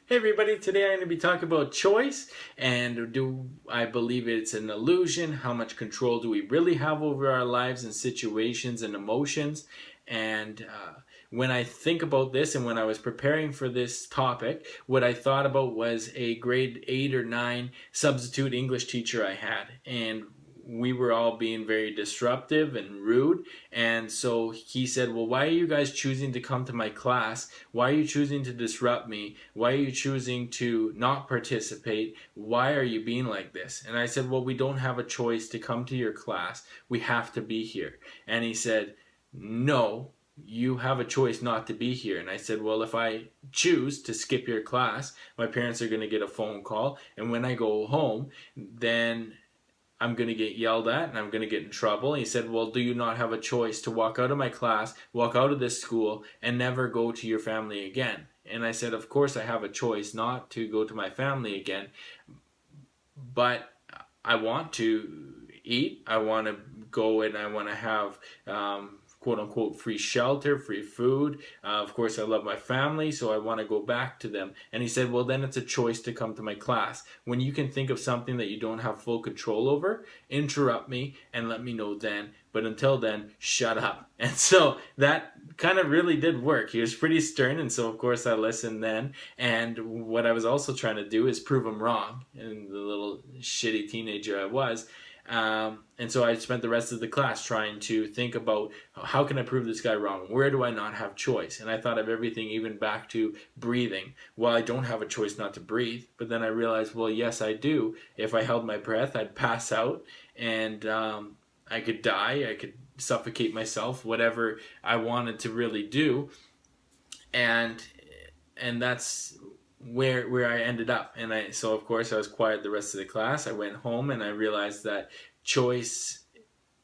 Hey everybody, today I'm going to be talking about choice and do I believe it's an illusion? How much control do we really have over our lives and situations and emotions? And when I think about this and when I was preparing for this topic, what I thought about was a grade 8 or 9 substitute English teacher I had. And we were all being very disruptive and rude. And so he said, well, why are you guys choosing to come to my class? Why are you choosing to disrupt me? Why are you choosing to not participate? Why are you being like this? And I said, well, we don't have a choice to come to your class. We have to be here. And he said, no, you have a choice not to be here. And I said, well, if I choose to skip your class, my parents are going to get a phone call. And when I go home, then I'm going to get yelled at and I'm going to get in trouble. And he said, well, do you not have a choice to walk out of my class, walk out of this school, and never go to your family again? And I said, of course I have a choice not to go to my family again, but I want to eat. I want to go and I want to have quote unquote free shelter, free food. Of course, I love my family, so I want to go back to them. And he said, well, then it's a choice to come to my class. When you can think of something that you don't have full control over, interrupt me and let me know then. But until then, shut up. And so that kind of really did work. He was pretty stern, and so of course I listened then. And what I was also trying to do is prove him wrong. And the little shitty teenager I was, and so I spent the rest of the class trying to think about how can I prove this guy wrong? Where do I not have choice? And I thought of everything, even back to breathing. Well, I don't have a choice not to breathe. But then I realized, well, yes, I do. If I held my breath, I'd pass out and I could die. I could suffocate myself, whatever I wanted to really do. And that's where I ended up. And so of course I was quiet the rest of the class. I went home and I realized that choice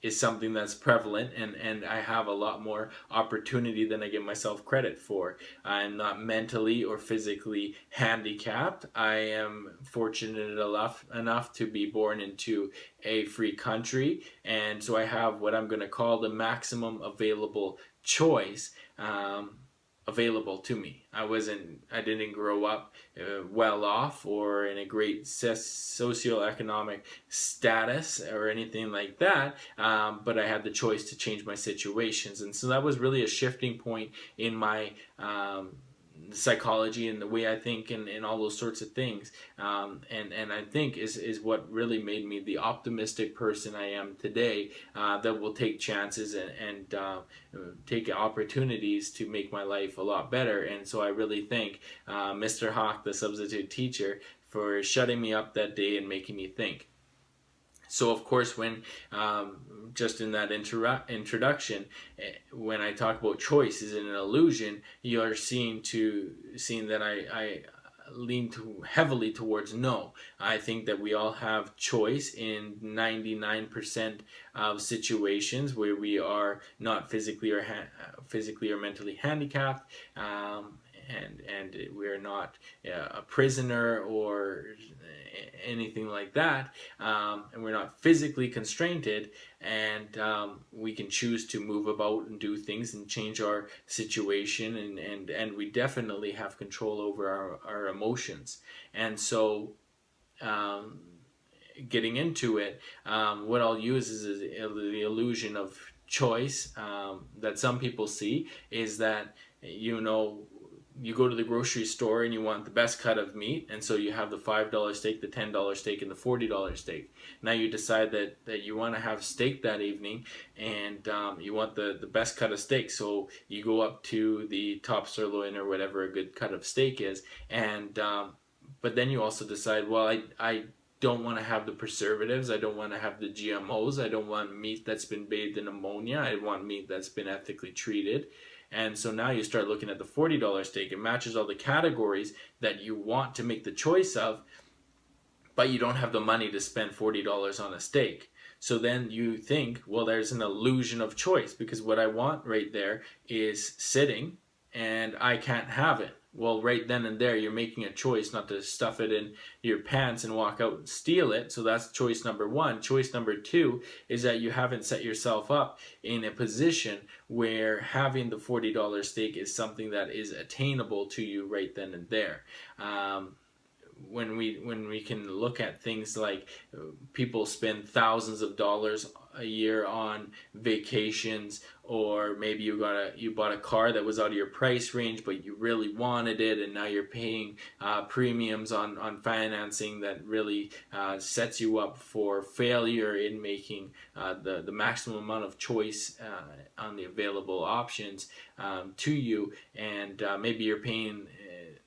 is something that's prevalent, and I have a lot more opportunity than I give myself credit for. I'm not mentally or physically handicapped. I am fortunate enough to be born into a free country, and so I have what I'm going to call the maximum available choice available to me. I didn't grow up well off or in a great socioeconomic status or anything like that, but I had the choice to change my situations. And so that was really a shifting point in my psychology and the way I think and all those sorts of things. And I think is what really made me the optimistic person I am today, that will take chances and take opportunities to make my life a lot better. And so I really thank Mr. Hawk, the substitute teacher, for shutting me up that day and making me think. So of course, when just in that introduction, when I talk about choice is an illusion, you are seeing that I lean heavily towards no. I think that we all have choice in 99% of situations where we are not physically or mentally handicapped. And we're not a prisoner or anything like that, and we're not physically constrained, and we can choose to move about and do things and change our situation, and we definitely have control over our emotions. And so getting into it, what I'll use is the illusion of choice that some people see is that, you go to the grocery store and you want the best cut of meat, and so you have the $5 steak, the $10 steak, and the $40 steak. Now you decide that you want to have steak that evening, and you want the best cut of steak, so you go up to the top sirloin or whatever a good cut of steak is, and but then you also decide, well, I don't want to have the preservatives, I don't want to have the GMOs, I don't want meat that's been bathed in ammonia, I want meat that's been ethically treated. And so now you start looking at the $40 steak. It matches all the categories that you want to make the choice of, but you don't have the money to spend $40 on a steak. So then you think, well, there's an illusion of choice, because what I want right there is sitting and I can't have it. well, right then and there, you're making a choice not to stuff it in your pants and walk out and steal it. So that's choice number one. Choice number two is that you haven't set yourself up in a position where having the $40 steak is something that is attainable to you right then and there. When we can look at things like people spend thousands of dollars a year on vacations, or maybe you bought a car that was out of your price range but you really wanted it, and now you're paying premiums on financing that really sets you up for failure in making the maximum amount of choice on the available options to you, and maybe you're paying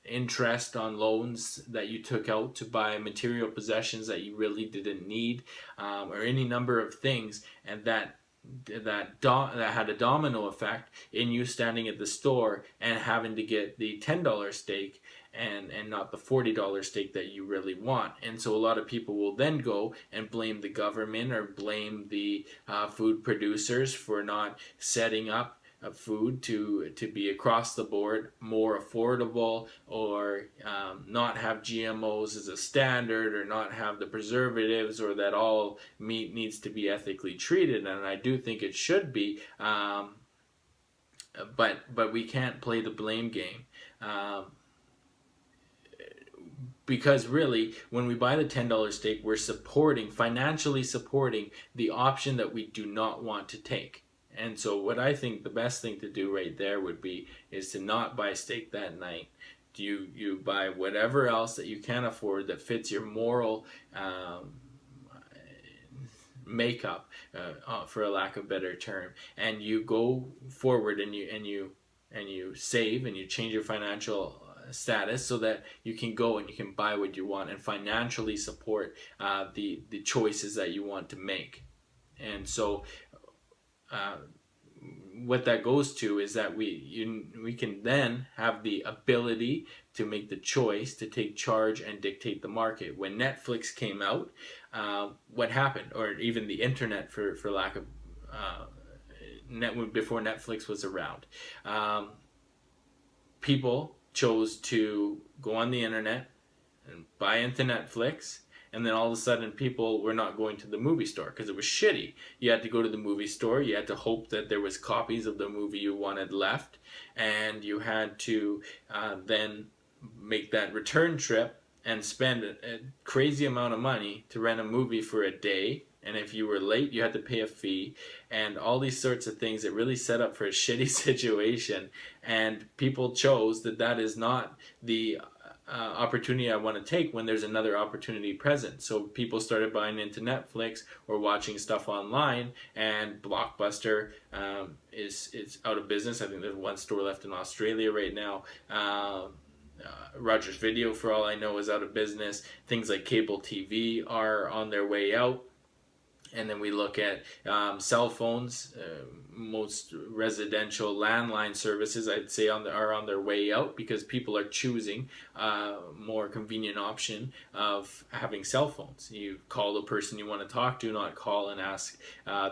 interest on loans that you took out to buy material possessions that you really didn't need, or any number of things, and that had a domino effect in you standing at the store and having to get the $10 steak and not the $40 steak that you really want. And so a lot of people will then go and blame the government or blame the food producers for not setting up food to be across the board more affordable, or not have GMOs as a standard, or not have the preservatives, or that all meat needs to be ethically treated. And I do think it should be, but we can't play the blame game. Because really, when we buy the $10 steak, we're financially supporting the option that we do not want to take. And so what I think the best thing to do right there is to not buy steak that night. You buy whatever else that you can afford that fits your moral makeup, for a lack of a better term, and you go forward and you save and you change your financial status so that you can go and you can buy what you want and financially support the choices that you want to make. And so what that goes to is that we can then have the ability to make the choice to take charge and dictate the market. When Netflix came out, what happened? Or even the internet, for lack of before Netflix was around, people chose to go on the internet and buy into Netflix. And then all of a sudden, people were not going to the movie store because it was shitty. You had to go to the movie store. You had to hope that there was copies of the movie you wanted left. And you had to then make that return trip and spend a crazy amount of money to rent a movie for a day. And if you were late, you had to pay a fee. And all these sorts of things that really set up for a shitty situation. And people chose that is not the opportunity I want to take when there's another opportunity present. So people started buying into Netflix or watching stuff online, and Blockbuster is out of business. I think there's one store left in Australia right now. Rogers Video, for all I know, is out of business. Things like cable TV are on their way out. And then we look at cell phones. Most residential landline services, I'd say, are on their way out because people are choosing a more convenient option of having cell phones. You call the person you want to talk to, not call and ask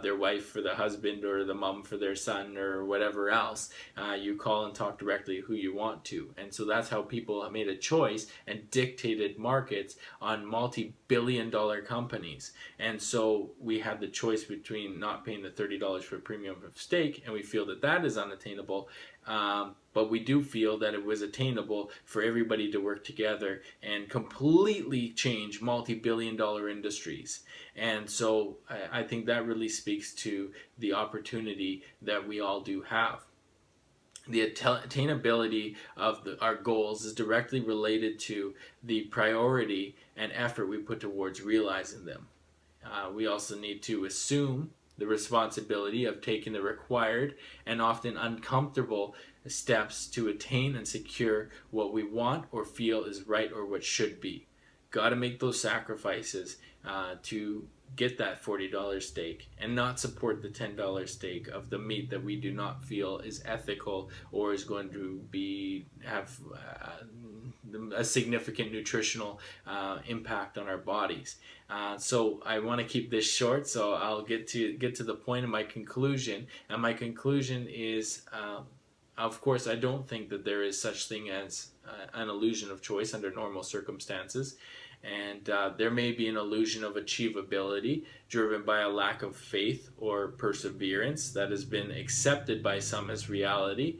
their wife for the husband or the mom for their son or whatever else. You call and talk directly who you want to. And so that's how people have made a choice and dictated markets on multi-billion-dollar companies. And so we had the choice between not paying the $30 for a premium of steak, and we feel that is unattainable, but we do feel that it was attainable for everybody to work together and completely change multi-billion-dollar industries. And so I think that really speaks to the opportunity that we all do have. The attainability of our goals is directly related to the priority and effort we put towards realizing them. We also need to assume the responsibility of taking the required and often uncomfortable steps to attain and secure what we want or feel is right or what should be. Got to make those sacrifices to get that $40 steak and not support the $10 steak of the meat that we do not feel is ethical or is going to have a significant nutritional impact on our bodies. So I want to keep this short, so I'll get to the point of my conclusion. And my conclusion is, of course, I don't think that there is such thing as an illusion of choice under normal circumstances. And there may be an illusion of achievability driven by a lack of faith or perseverance that has been accepted by some as reality.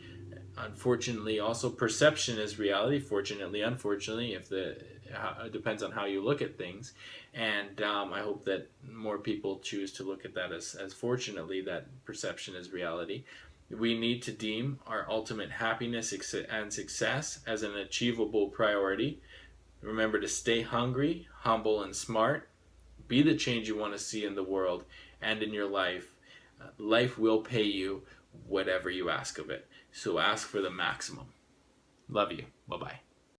Unfortunately, also perception is reality. Fortunately, unfortunately, it depends on how you look at things. And I hope that more people choose to look at that as fortunately that perception is reality. We need to deem our ultimate happiness and success as an achievable priority. Remember to stay hungry, humble, and smart. Be the change you want to see in the world and in your life. Life will pay you whatever you ask of it. So ask for the maximum. Love you. Bye-bye.